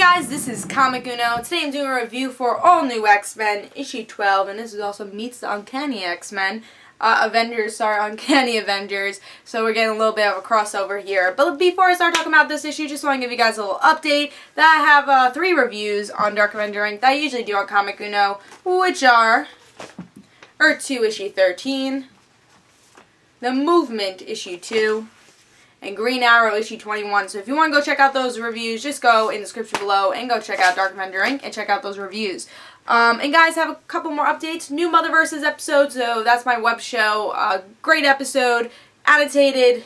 guys, this is Comic Uno. Today I'm doing a review for All New X-Men, issue 12, and this is also meets the Uncanny X-Men. Uncanny Avengers, so we're getting a little bit of a crossover here. But before I start talking about this issue, just want to give you guys a little update that I have 3 reviews on Dark Avenger Inc. that I usually do on Comic Uno, which are Earth 2 issue 13, The Movement issue 2, and Green Arrow issue 21. So if you want to go check out those reviews, just go in the description below and go check out Dark Avenger Inc. and check out those reviews. And guys, have a couple more updates. New Motherverses episode, so that's my web show. Great episode, annotated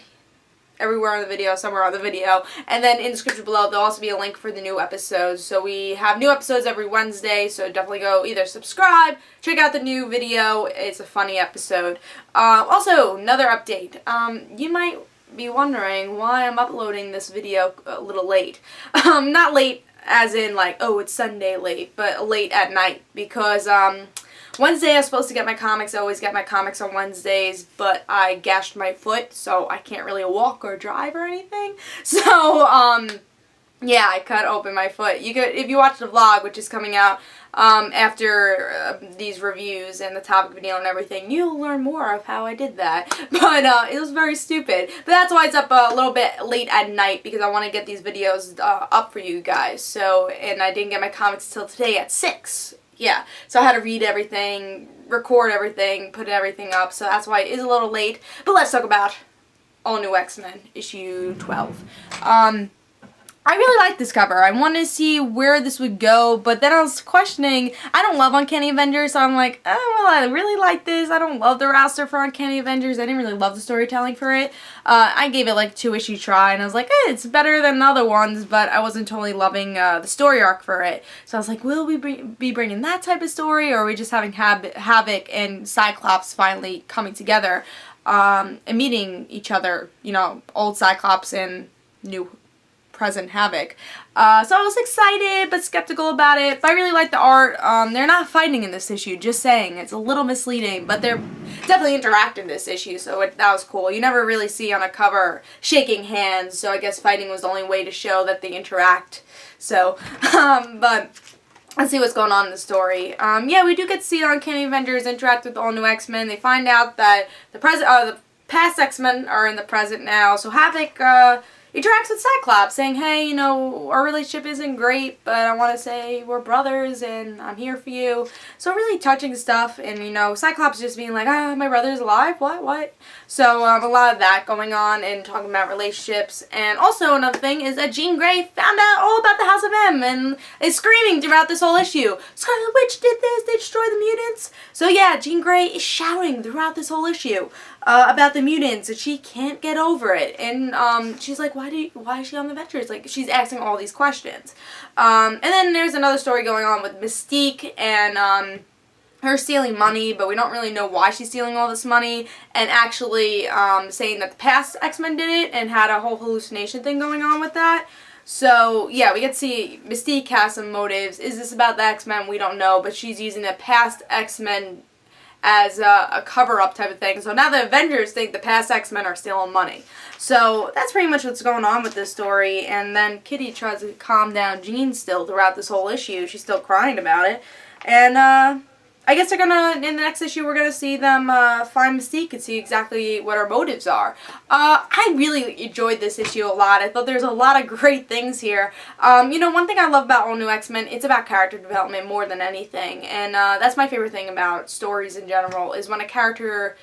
everywhere on the video, somewhere on the video. And then in the description below, there'll also be a link for the new episodes. So we have new episodes every Wednesday, so definitely go either subscribe, check out the new video. It's a funny episode. Also, another update. You might be wondering why I'm uploading this video a little late. Not late as in like, oh, it's Sunday late, but late at night, because Wednesday I was supposed to get my comics. I always get my comics on Wednesdays, but I gashed my foot, so I can't really walk or drive or anything. So yeah, I cut open my foot. You could, if you watch the vlog, which is coming out after these reviews and the topic video and everything, you'll learn more of how I did that. But it was very stupid. But that's why it's up a little bit late at night, because I want to get these videos up for you guys. So, and I didn't get my comics till today at 6. Yeah, so I had to read everything, record everything, put everything up. So that's why it is a little late. But let's talk about All New X-Men issue 12. I really like this cover. I wanted to see where this would go, but then I was questioning. I don't love Uncanny Avengers, so I'm like, oh, well, I really like this. I don't love the roster for Uncanny Avengers. I didn't really love the storytelling for it. I gave it like a 2-issue try, and I was like, it's better than other ones, but I wasn't totally loving the story arc for it. So I was like, will we be bringing that type of story, or are we just having Havoc and Cyclops finally coming together and meeting each other, you know, old Cyclops and new present Havoc. So I was excited but skeptical about it. But I really like the art. They're not fighting in this issue, just saying. It's a little misleading, but they're definitely interacting in this issue, so that was cool. You never really see on a cover shaking hands, so I guess fighting was the only way to show that they interact. So, but let's see what's going on in the story. Yeah, we do get to see Uncanny Avengers interact with All New X-Men. They find out that the past X-Men are in the present now, so Havoc interacts with Cyclops, saying, hey, you know, our relationship isn't great, but I want to say we're brothers, and I'm here for you. So really touching stuff, and, you know, Cyclops just being like, my brother's alive? What? So, a lot of that going on, and talking about relationships. And also, another thing is that Jean Grey found out all about the House of M, and is screaming throughout this whole issue, Scarlet Witch did this, they destroyed the mutants. So yeah, Jean Grey is shouting throughout this whole issue about the mutants, and she can't get over it. And she's like, why is she on the Avengers? Like, she's asking all these questions. And then there's another story going on with Mystique and her stealing money, but we don't really know why she's stealing all this money, and actually saying that the past X-Men did it and had a whole hallucination thing going on with that. So, yeah, we get to see Mystique has some motives. Is this about the X-Men? We don't know, but she's using the past X-Men as a cover-up type of thing. So now the Avengers think the past X-Men are stealing money. So that's pretty much what's going on with this story. And then Kitty tries to calm down Jean still throughout this whole issue. She's still crying about it. And I guess they're gonna, in the next issue, we're gonna see them find Mystique and see exactly what her motives are. I really enjoyed this issue a lot. I thought there's a lot of great things here. You know, one thing I love about All New X-Men, it's about character development more than anything. And that's my favorite thing about stories in general, is when a character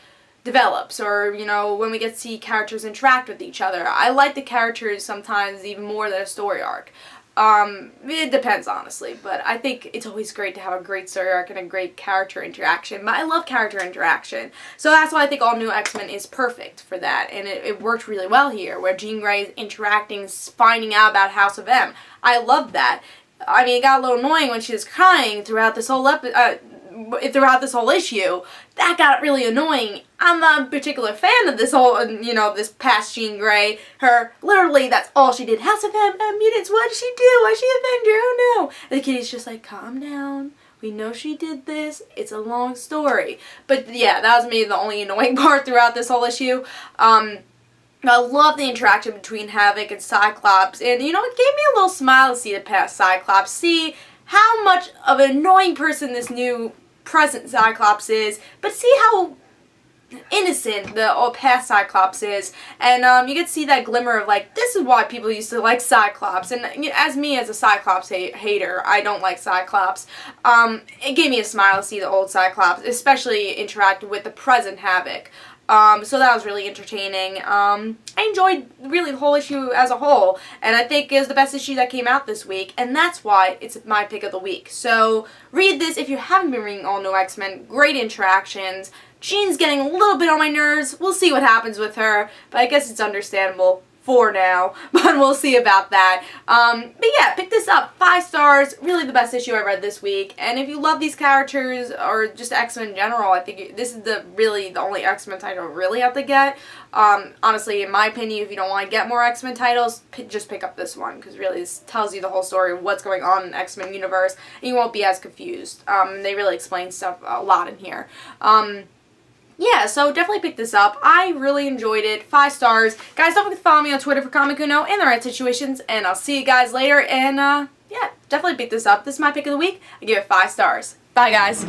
develops, or, you know, when we get to see characters interact with each other. I like the characters sometimes even more than a story arc. It depends, honestly, but I think it's always great to have a great story arc and a great character interaction, but I love character interaction, so that's why I think All New X-Men is perfect for that, and it worked really well here, where Jean Grey is interacting, finding out about House of M. I love that. I mean, it got a little annoying when she was crying throughout this whole issue. That got really annoying. I'm not a particular fan of this whole, you know, this past Jean Grey. Her, literally, that's all she did. House of M, mutants, what did she do? Why is she Avenger? Oh no. And the Kitty's just like, calm down. We know she did this. It's a long story. But yeah, that was maybe the only annoying part throughout this whole issue. I love the interaction between Havoc and Cyclops, and you know, it gave me a little smile to see the past Cyclops, see how much of an annoying person this new present Cyclops is, but see how innocent the past Cyclops is, and you get to see that glimmer of like, this is why people used to like Cyclops, and as me as a Cyclops hater, I don't like Cyclops. It gave me a smile to see the old Cyclops, especially interacted with the present Havoc. So that was really entertaining. I enjoyed really the whole issue as a whole, and I think it was the best issue that came out this week, and that's why it's my pick of the week. So read this if you haven't been reading All New X-Men. Great interactions. Jean's getting a little bit on my nerves. We'll see what happens with her, but I guess it's understandable for now, but we'll see about that. But yeah, pick this up. 5 stars. Really the best issue I read this week. And if you love these characters or just X-Men in general, I think this is really the only X-Men title you really have to get. Honestly, in my opinion, if you don't want to get more X-Men titles, just pick up this one, because really this tells you the whole story of what's going on in the X-Men universe, and you won't be as confused. They really explain stuff a lot in here. Yeah, so definitely pick this up. I really enjoyed it. 5 stars. Guys, don't forget to follow me on Twitter for Comic Uno and the right situations, and I'll see you guys later, and yeah, definitely pick this up. This is my pick of the week. I give it 5 stars. Bye, guys.